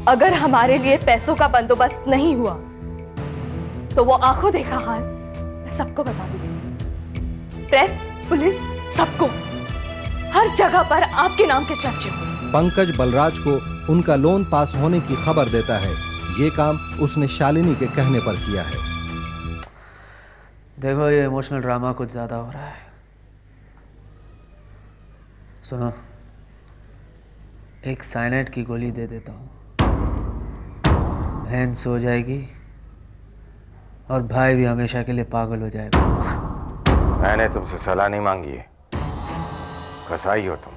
अगर हमारे लिए पैसों का बंदोबस्त नहीं हुआ तो वो आंखों देखा हाल मैं सबको बता दूंगी। प्रेस, पुलिस, सबको, हर जगह पर आपके नाम के चर्चे होंगे। पंकज बलराज को उनका लोन पास होने की खबर देता है। ये काम उसने शालिनी के कहने पर किया है। देखो, ये इमोशनल ड्रामा कुछ ज्यादा हो रहा है। सुनो, एक साइनाइड की गोली दे देता हूँ, बहन सो जाएगी और भाई भी हमेशा के लिए पागल हो जाएगा। मैंने तुमसे सलाह नहीं मांगी है, कसाई हो तुम।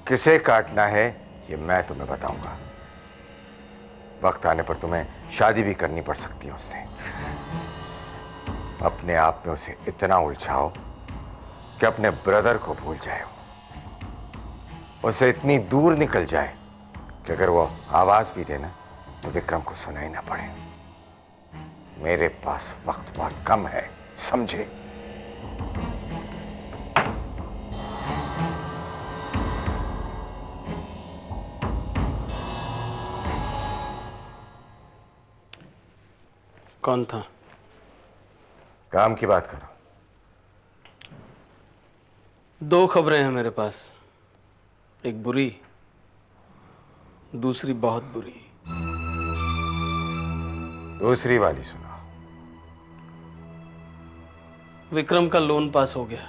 किसे काटना है ये मैं तुम्हें बताऊंगा। वक्त आने पर तुम्हें शादी भी करनी पड़ सकती है उससे। अपने आप में उसे इतना उलझाओ कि अपने ब्रदर को भूल जाए, उससे इतनी दूर निकल जाए कि अगर वो आवाज भी देना तो विक्रम को सुनाई ना पड़े। मेरे पास वक्त बहुत कम है, समझे? कौन था? काम की बात करो। दो खबरें हैं मेरे पास, एक बुरी, दूसरी बहुत बुरी। दूसरी वाली सुनाओ। विक्रम का लोन पास हो गया।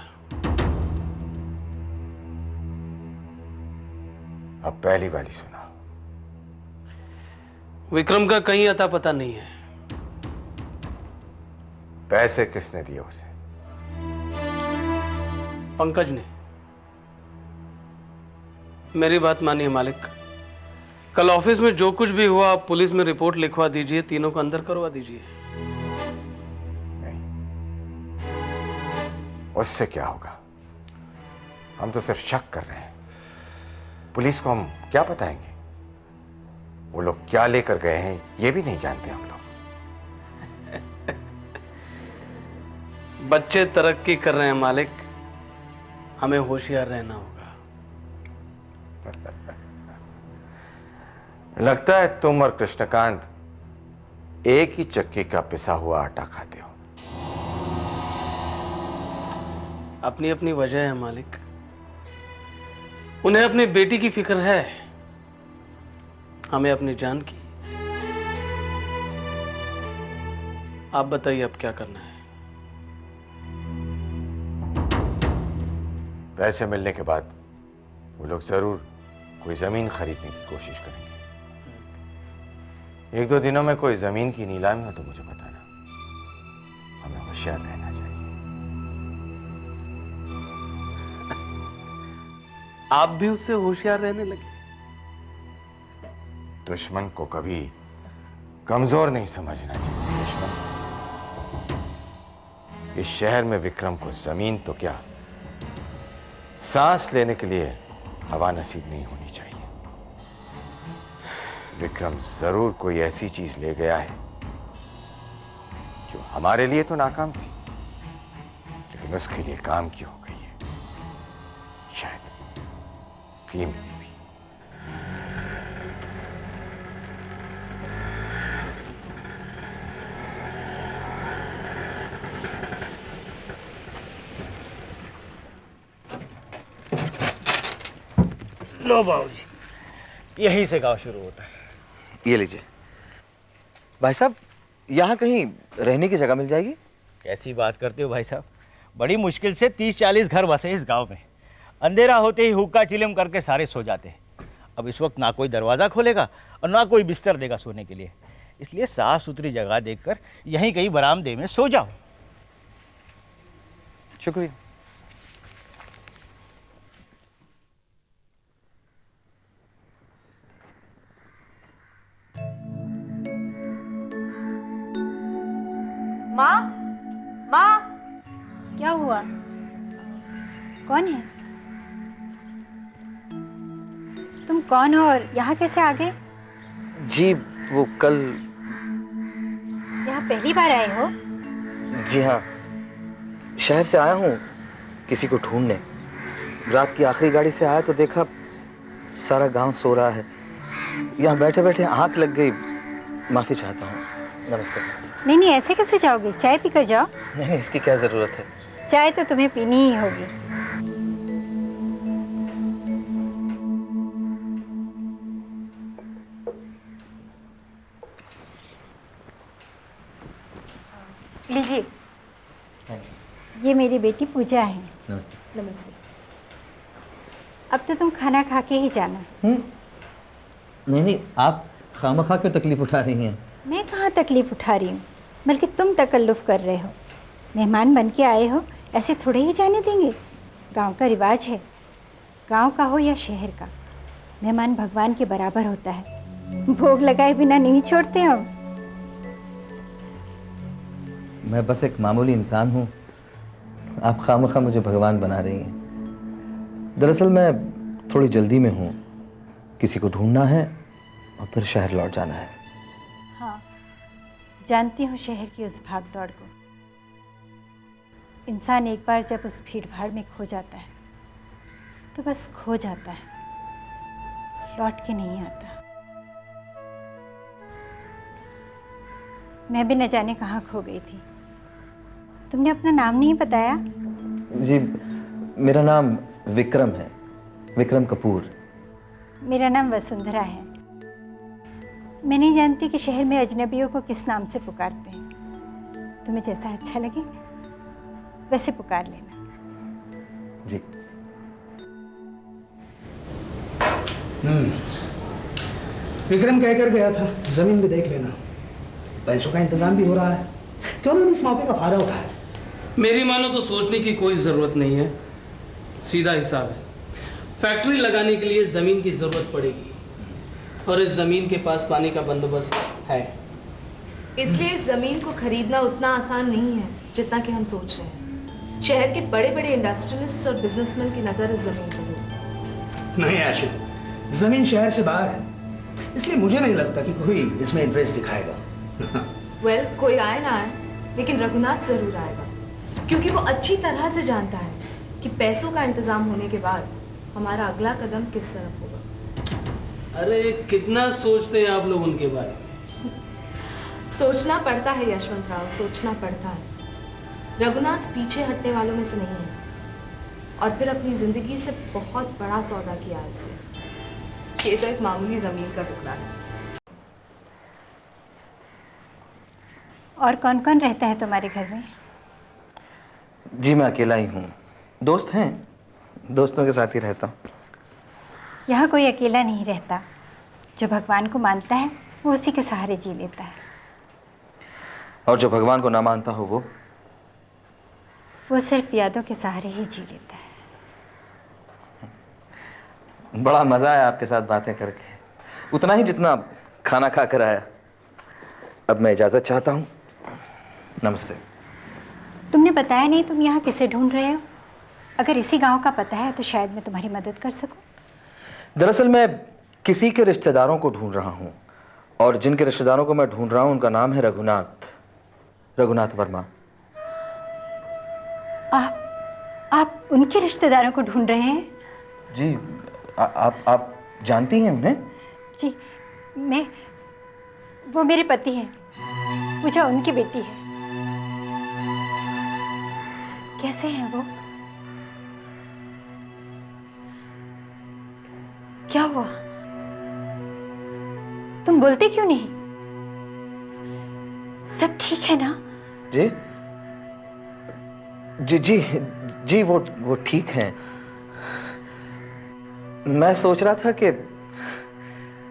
अब पहली वाली सुनाओ। विक्रम का कहीं अता पता नहीं है। पैसे किसने दिए उसे? पंकज ने। मेरी बात मानिए मालिक, कल ऑफिस में जो कुछ भी हुआ आप पुलिस में रिपोर्ट लिखवा दीजिए, तीनों को अंदर करवा दीजिए। नहीं, उससे क्या होगा? हम तो सिर्फ शक कर रहे हैं। पुलिस को हम क्या बताएंगे? वो लोग क्या लेकर गए हैं ये भी नहीं जानते हम लोग। बच्चे तरक्की कर रहे हैं मालिक, हमें होशियार रहना होगा। लगता है तुम और कृष्णकांत एक ही चक्की का पिसा हुआ आटा खाते हो। अपनी अपनी वजह है मालिक। उन्हें अपनी बेटी की फिक्र है, हमें अपनी जान की। आप बताइए अब क्या करना है? पैसे मिलने के बाद वो लोग जरूर कोई जमीन खरीदने की कोशिश करेंगे। एक दो दिनों में कोई जमीन की नीलामी हो तो मुझे बताना। हमें होशियार रहना चाहिए। आप भी उससे होशियार रहने लगे। दुश्मन को कभी कमजोर नहीं समझना चाहिए। दुश्मन, इस शहर में विक्रम को जमीन तो क्या, सांस लेने के लिए हवा नसीब नहीं होनी चाहिए। विक्रम जरूर कोई ऐसी चीज ले गया है जो हमारे लिए तो नाकाम थी, लेकिन उसके लिए काम की हो गई है, शायद कीमती भी। लो बाबूजी, यहीं से गांव शुरू होता है। ये लीजिए। भाई साहब, यहाँ कहीं रहने की जगह मिल जाएगी? कैसी बात करते हो भाई साहब, बड़ी मुश्किल से 30-40 घर बसे इस गांव में। अंधेरा होते ही हुक्का चिलम करके सारे सो जाते हैं। अब इस वक्त ना कोई दरवाज़ा खोलेगा और ना कोई बिस्तर देगा सोने के लिए, इसलिए साफ सुथरी जगह देखकर यहीं कहीं बरामदे में सो जाओ। शुक्रिया। माँ, माँ, क्या हुआ? कौन है? तुम कौन हो और यहाँ कैसे आ गए? जी वो कल। यहाँ पहली बार आए हो? जी हाँ, शहर से आया हूँ किसी को ढूंढने। रात की आखिरी गाड़ी से आया तो देखा सारा गांव सो रहा है। यहाँ बैठे बैठे आँख लग गई, माफ़ी चाहता हूँ। नमस्ते। नहीं नहीं, ऐसे कैसे जाओगे? चाय पी कर जाओ। नहीं, इसकी क्या ज़रूरत है? चाय तो तुम्हें पीनी ही होगी। लीजिए, ये मेरी बेटी पूजा है। नमस्ते। नमस्ते। अब तो तुम खाना खा के ही जाना। नहीं नहीं, आप खामखा क्यों तकलीफ़ उठा रही हैं? मैं कहाँ तकलीफ़ उठा रही हूँ, बल्कि तुम तकल्लुफ़ कर रहे हो। मेहमान बन के आए हो, ऐसे थोड़े ही जाने देंगे। गांव का रिवाज है, गांव का हो या शहर का, मेहमान भगवान के बराबर होता है। भोग लगाए बिना नहीं छोड़ते हम। मैं बस एक मामूली इंसान हूँ, आप खामखा मुझे भगवान बना रही हैं। दरअसल मैं थोड़ी जल्दी में हूँ, किसी को ढूंढना है और फिर शहर लौट जाना है। हाँ, जानती हूँ शहर की उस भाग दौड़ को। इंसान एक बार जब उस भीड़ भाड़ में खो जाता है तो बस खो जाता है, लौट के नहीं आता। मैं भी न जाने कहाँ खो गई थी। तुमने अपना नाम नहीं बताया? जी, मेरा नाम विक्रम है, विक्रम कपूर। मेरा नाम वसुंधरा है। मैं नहीं जानती कि शहर में अजनबियों को किस नाम से पुकारते हैं। तुम्हें जैसा अच्छा लगे वैसे पुकार लेना। जी। विक्रम कहकर गया था जमीन भी देख लेना, पैसों का इंतजाम भी हो रहा है, क्यों नहीं इस मौके का फायदा उठाया? मेरी मानो तो सोचने की कोई ज़रूरत नहीं है, सीधा हिसाब है। फैक्ट्री लगाने के लिए ज़मीन की ज़रूरत पड़ेगी और इस ज़मीन के पास पानी का बंदोबस्त है। इसलिए इस जमीन को खरीदना उतना आसान नहीं है जितना कि हम सोच रहे हैं। शहर के बड़े बड़े इंडस्ट्रियलिस्ट और बिजनेसमैन की नज़र इस जमीन पर होगी। नहीं आशिक, जमीन शहर से बाहर है, इसलिए मुझे नहीं लगता कि कोई इसमें इंटरेस्ट दिखाएगा। वेल, कोई आए ना आए, लेकिन रघुनाथ जरूर आएगा, क्योंकि वो अच्छी तरह से जानता है कि पैसों का इंतजाम होने के बाद हमारा अगला कदम किस तरफ होगा। अरे कितना सोचते हैं आप लोग उनके बारे में? सोचना पड़ता है यशवंत राव, सोचना पड़ता है। रघुनाथ पीछे हटने वालों में से नहीं है, और फिर अपनी जिंदगी से बहुत बड़ा सौदा किया है उसने। ये तो एक मामूली जमीन का टुकड़ा है। और कौन कौन रहता है तुम्हारे घर में? जी, मैं अकेला ही हूँ। दोस्त हैं, दोस्तों के साथ ही रहता हूँ। यहाँ कोई अकेला नहीं रहता। जो भगवान को मानता है वो उसी के सहारे जी लेता है, और जो भगवान को ना मानता हो वो सिर्फ यादों के सहारे ही जी लेता है। बड़ा मज़ा आया आपके साथ बातें करके, उतना ही जितना खाना खा कर आया। अब मैं इजाज़त चाहता हूँ। नमस्ते। तुमने बताया नहीं तुम यहाँ किसे ढूंढ रहे हो? अगर इसी गांव का पता है तो शायद मैं तुम्हारी मदद कर सकूं। दरअसल मैं किसी के रिश्तेदारों को ढूंढ रहा हूँ, और जिनके रिश्तेदारों को मैं ढूंढ रहा हूँ उनका नाम है रघुनाथ, रघुनाथ वर्मा। आप उनके रिश्तेदारों को ढूंढ रहे हैं? जी, आप जानती हैं उन्हें? जी, वो मेरे पति हैं, पूजा उनकी बेटी है। कैसे हैं वो? क्या हुआ? तुम बोलते क्यों नहीं? सब ठीक है ना? जी जी जी जी, वो ठीक हैं। मैं सोच रहा था कि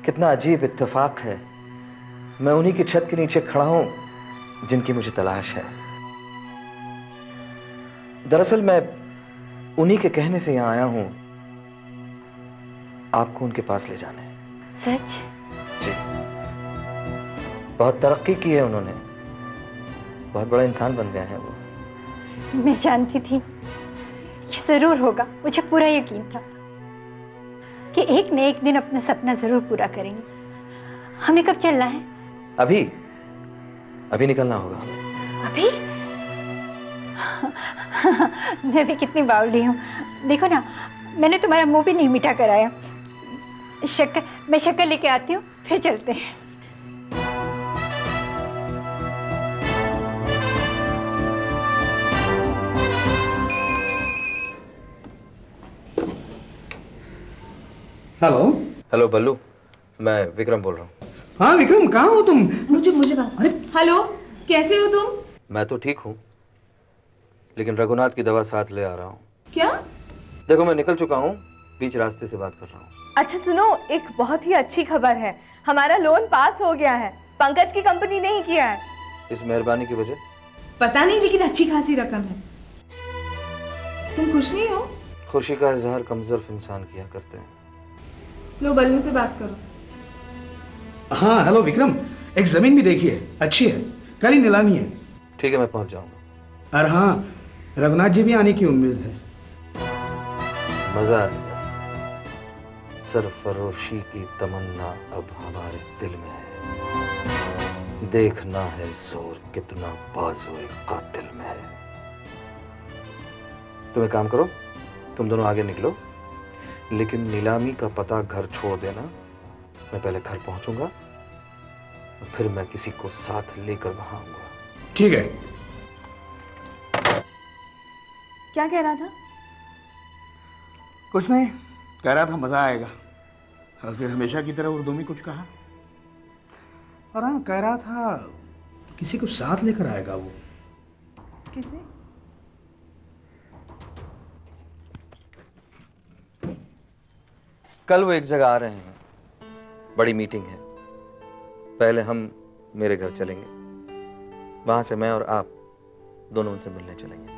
कितना अजीब इत्तेफाक है, मैं उन्हीं की छत के नीचे खड़ा हूं जिनकी मुझे तलाश है। दरअसल मैं उन्हीं के कहने से यहां आया हूं, आपको उनके पास ले जाने। सच? जी, बहुत तरक्की की है उन्होंने, बहुत बड़ा इंसान बन गए हैं वो। मैं जानती थी ये जरूर होगा, मुझे पूरा यकीन था कि एक न एक दिन अपना सपना जरूर पूरा करेंगे। हमें कब चलना है? अभी निकलना होगा हमें। अभी? मैं भी कितनी बावली हूँ। देखो ना, मैंने तुम्हारा मुंह भी नहीं मीठा कराया। शक्कर, मैं शक्कर लेके आती हूँ, फिर चलते हैं। हेलो। हेलो बल्लू, मैं विक्रम बोल रहा हूँ। हाँ विक्रम, कहाँ हो तुम? मुझे बात। अरे हेलो, कैसे हो तुम? मैं तो ठीक हूँ, लेकिन रघुनाथ की दवा साथ ले आ रहा हूँ। क्या? देखो मैं निकल चुका हूँ, बीच रास्ते से बात कर रहा हूँ। अच्छा सुनो, एक बहुत ही अच्छी खबर है, हमारा लोन पास हो गया है। पंकज की कंपनी ने ही किया है। इस मेहरबानी की वजह? पता नहीं, लेकिन अच्छी खासी रकम है। तुम खुश नहीं हो? खुशी का इजहार कमजोर इंसान किया करते हैं। लो बल्लू से बात करो। हाँ हेलो विक्रम, एक जमीन भी देखी है, अच्छी है, कल ही नीलामी है। ठीक है, मैं पहुंच जाऊंगा। और हाँ, रघुनाथ जी भी आने की उम्मीद है। मजा आएगा। सरफरोशी की तमन्ना अब हमारे दिल में है। देखना है जोर कितना बाजुए कातिल में है। तुम एक काम करो, तुम दोनों आगे निकलो, लेकिन नीलामी का पता घर छोड़ देना। मैं पहले घर पहुंचूंगा, फिर मैं किसी को साथ लेकर वहां आऊंगा। ठीक है। क्या कह रहा था? कुछ नहीं, कह रहा था मजा आएगा, और फिर हमेशा की तरह उर्दू में कुछ कहा। और हाँ, कह रहा था किसी को साथ लेकर आएगा वो। किसे? कल वो एक जगह आ रहे हैं, बड़ी मीटिंग है। पहले हम मेरे घर चलेंगे, वहां से मैं और आप दोनों उनसे मिलने चलेंगे।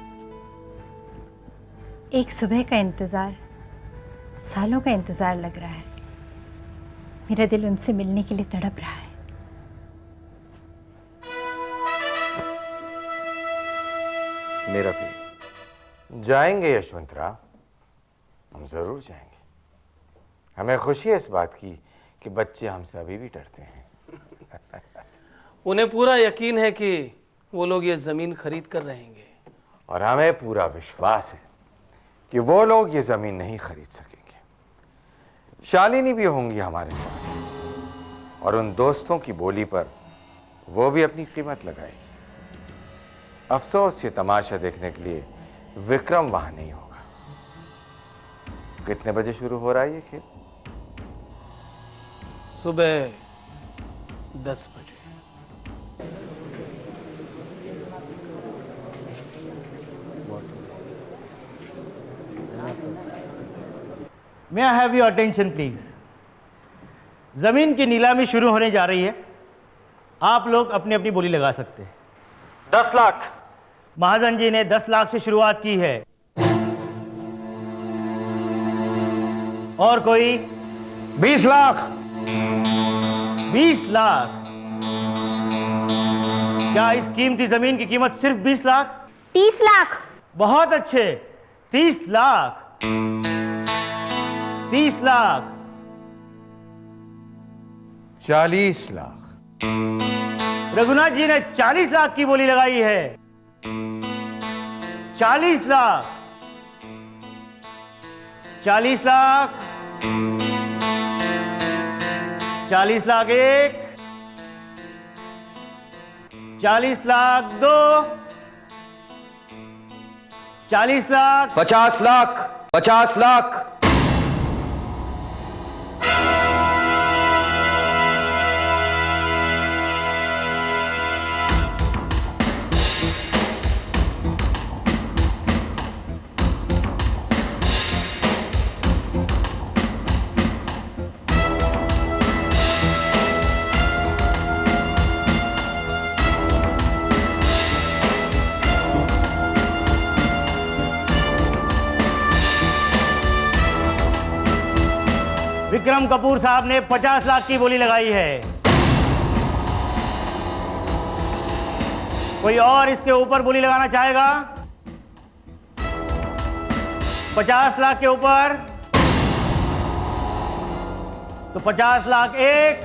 एक सुबह का इंतजार, सालों का इंतजार लग रहा है। मेरा दिल उनसे मिलने के लिए तड़प रहा है। मेरा भी। जाएंगे यशवंतराव, हम जरूर जाएंगे। हमें खुशी है इस बात की कि बच्चे हमसे अभी भी डरते हैं। उन्हें पूरा यकीन है कि वो लोग ये जमीन खरीद कर रहेंगे, और हमें पूरा विश्वास है कि वो लोग ये जमीन नहीं खरीद सकेंगे। शालिनी भी होंगी हमारे साथ, और उन दोस्तों की बोली पर वो भी अपनी कीमत लगाएगी। अफसोस ये तमाशा देखने के लिए विक्रम वहां नहीं होगा। कितने बजे शुरू हो रहा है ये खेल? सुबह 10 बजे। May I have your attention please. जमीन की नीलामी शुरू होने जा रही है। आप लोग अपनी अपनी बोली लगा सकते हैं। 10 लाख। महाजन जी ने 10 लाख से शुरुआत की है। और कोई? 20 लाख। 20 लाख। क्या इस कीमती जमीन की कीमत सिर्फ 20 लाख? 30 लाख। बहुत अच्छे, 30 लाख। 30 लाख। 40 लाख। रघुनाथ जी ने 40 लाख की बोली लगाई है। 40 लाख। 40 लाख। 40 लाख 1, 40 लाख 2, 40 लाख। 50 लाख। 50 लाख। विक्रम कपूर साहब ने 50 लाख की बोली लगाई है। कोई और इसके ऊपर बोली लगाना चाहेगा? 50 लाख के ऊपर? तो 50 लाख 1,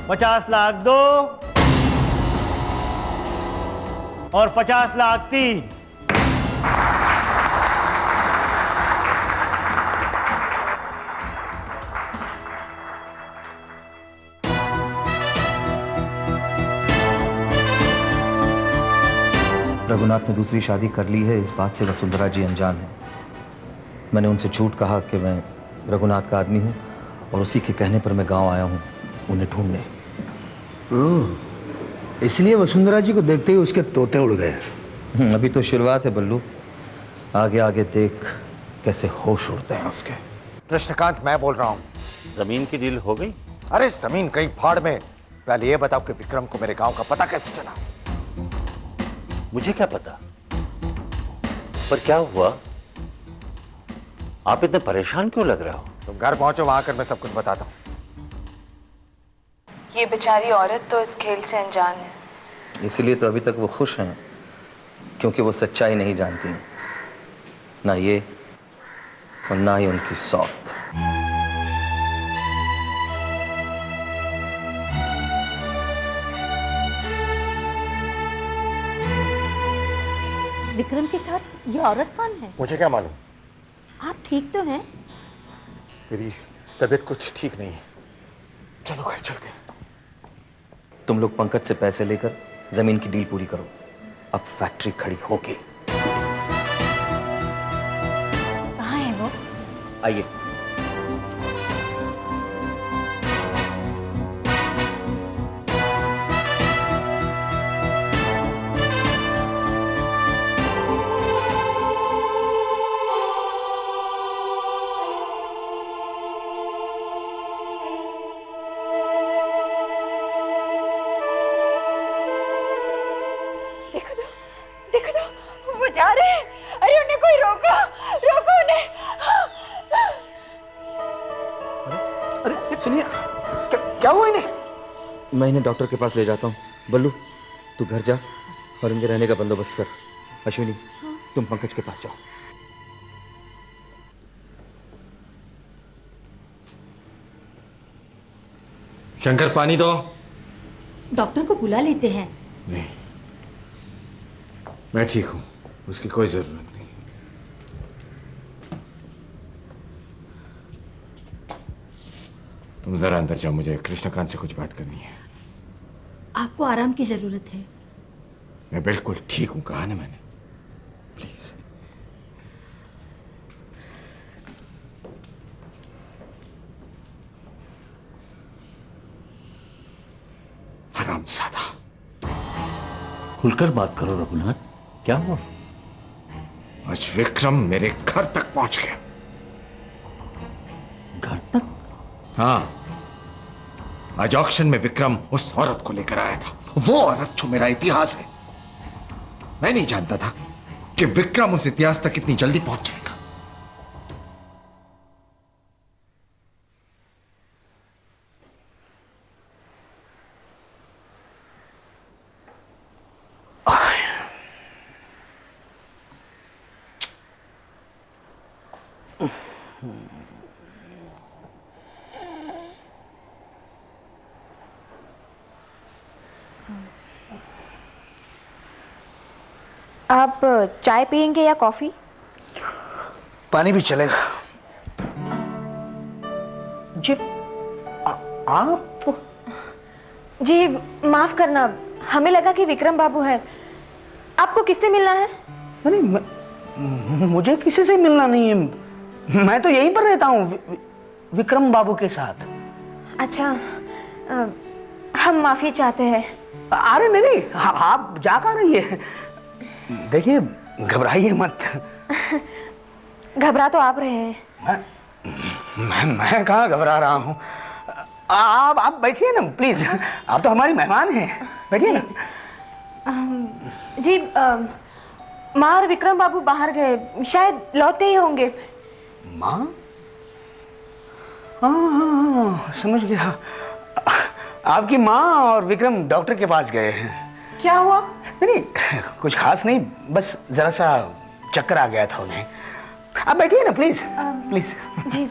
50 लाख 2 और 50 लाख 3। रघुनाथ ने दूसरी शादी कर ली है, इस बात से वसुंधरा जी अनजान है। मैंने उनसे झूठ कहा कि मैं रघुनाथ का आदमी हूँ और उसी के कहने पर मैं गांव आया हूँ उन्हें ढूंढने। ओह, इसलिए वसुंधरा जी को देखते ही उसके तोते उड़ गए। अभी तो शुरुआत है बल्लू, आगे आगे देख कैसे होश उड़ते हैं उसके। कृष्णकांत, मैं बोल रहा हूँ। जमीन की डील हो गई? अरे जमीन कहीं फाड़ में। पहले ये बताओ कि विक्रम को मेरे गांव का पता कैसे चला? मुझे क्या पता, पर क्या हुआ? आप इतने परेशान क्यों लग रहे हो? तुम घर पहुंचो, वहां आकर मैं सब कुछ बताता हूँ। ये बेचारी औरत तो इस खेल से अनजान है। इसलिए तो अभी तक वो खुश हैं, क्योंकि वो सच्चाई नहीं जानती, ना ये और ना ही उनकी सौत। विक्रम के साथ ये औरत कौन है? मुझे क्या मालूम? आप ठीक तो हैं? मेरी तबीयत कुछ ठीक नहीं है। चलो घर चलते हैं। तुम लोग पंकज से पैसे लेकर जमीन की डील पूरी करो, अब फैक्ट्री खड़ी होगी। कहाँ है वो? आइए। देखो तो वो जा रहे हैं। अरे उन्हें कोई रोको, रोको उन्हें। अरे सुनिए, क्या हुआ इन्हें? मैं इन्हें डॉक्टर के पास ले जाता हूँ। बल्लू, तू घर जा और इनके रहने का बंदोबस्त कर। अश्विनी, तुम पंकज के पास जाओ। शंकर, पानी दो। डॉक्टर को बुला लेते हैं। नहीं, मैं ठीक हूं, उसकी कोई जरूरत नहीं। तुम जरा अंदर जाओ, मुझे कृष्णकांत से कुछ बात करनी है। आपको आराम की जरूरत है। मैं बिल्कुल ठीक हूं, कहा ना मैंने। प्लीज। हरामजादा। खुलकर बात करो रघुनाथ, क्या हुआ? आज विक्रम मेरे घर तक पहुंच गया। घर तक? हाँ, आज ऑक्शन में विक्रम उस औरत को लेकर आया था। वो औरत जो मेरा इतिहास है। मैं नहीं जानता था कि विक्रम उस इतिहास तक इतनी जल्दी पहुंच जाएगा। आप चाय पियेंगे या कॉफी? पानी भी चलेगा। जी आप? जी माफ करना, हमें लगा कि विक्रम बाबू है। आपको किससे मिलना है? नहीं, मुझे किसी से मिलना नहीं है। मैं तो यहीं पर रहता हूँ विक्रम बाबू के साथ। अच्छा, हम माफी चाहते हैं। अरे नहीं, आप जा कहाँ रही है? देखिए, घबराइए मत। घबरा तो आप रहे हैं। मैं कहाँ घबरा रहा हूँ। आप बैठिए ना प्लीज, आप तो हमारी मेहमान हैं, बैठिए ना। जी माँ और विक्रम बाबू बाहर गए, शायद लौटते ही होंगे। माँ? हाँ, समझ गया। आपकी माँ और विक्रम डॉक्टर के पास गए हैं। क्या हुआ? नहीं, कुछ खास नहीं, बस जरा सा चक्कर आ गया था उन्हें। आप बैठिए ना प्लीज, प्लीज। जी।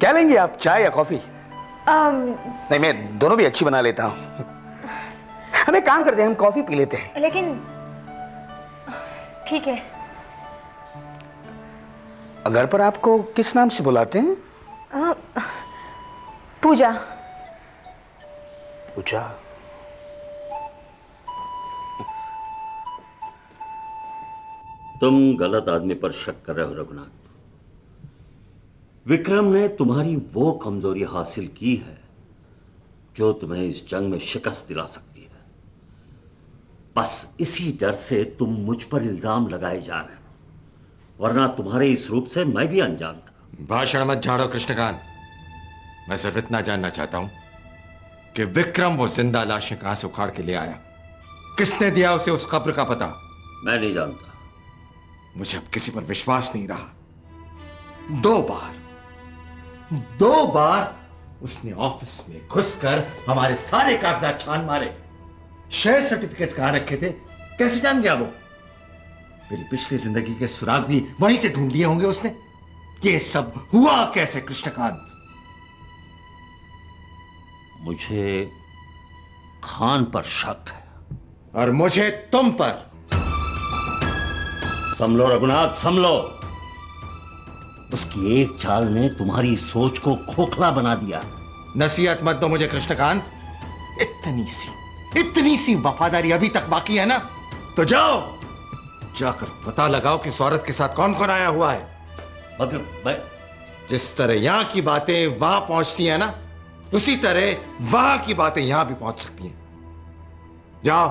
क्या लेंगे आप, चाय या कॉफी? नहीं, मैं दोनों भी अच्छी बना लेता हूँ। हम एक काम करते हैं, हम कॉफी पी लेते हैं। लेकिन ठीक है। घर पर आपको किस नाम से बुलाते हैं? पूजा। पूजा? तुम गलत आदमी पर शक कर रहे हो रघुनाथ। विक्रम ने तुम्हारी वो कमजोरी हासिल की है जो तुम्हें इस जंग में शिकस्त दिला सकती है। बस इसी डर से तुम मुझ पर इल्जाम लगाए जा रहे हो, वरना तुम्हारे इस रूप से मैं भी अनजान था। भाषण मत झाड़ो कृष्णकांत। मैं सिर्फ इतना जानना चाहता हूं कि विक्रम वो जिंदा लाशें कहां से उखाड़ के ले आया, किसने दिया उसे उस कब्र का पता? मैं नहीं जानता। मुझे अब किसी पर विश्वास नहीं रहा। 2 बार उसने ऑफिस में घुसकर हमारे सारे कागजात छान मारे। शेयर सर्टिफिकेट्स कहां रखे थे कैसे जान गया वो? मेरी पिछली जिंदगी के सुराग भी वहीं से ढूंढ लिए होंगे उसने। ये सब हुआ कैसे कृष्णकांत? मुझे खान पर शक है और मुझे तुम पर। संभलो रघुनाथ, संभलो। उसकी एक चाल ने तुम्हारी सोच को खोखला बना दिया। नसीहत मत दो मुझे कृष्णकांत। इतनी सी वफादारी अभी तक बाकी है ना, तो जाओ जाकर पता लगाओ कि इस औरत के साथ कौन कौन आया हुआ है। मगर जिस तरह यहां की बातें वहां पहुंचती है ना, उसी तरह वहां की बातें यहां भी पहुंच सकती हैं। जाओ।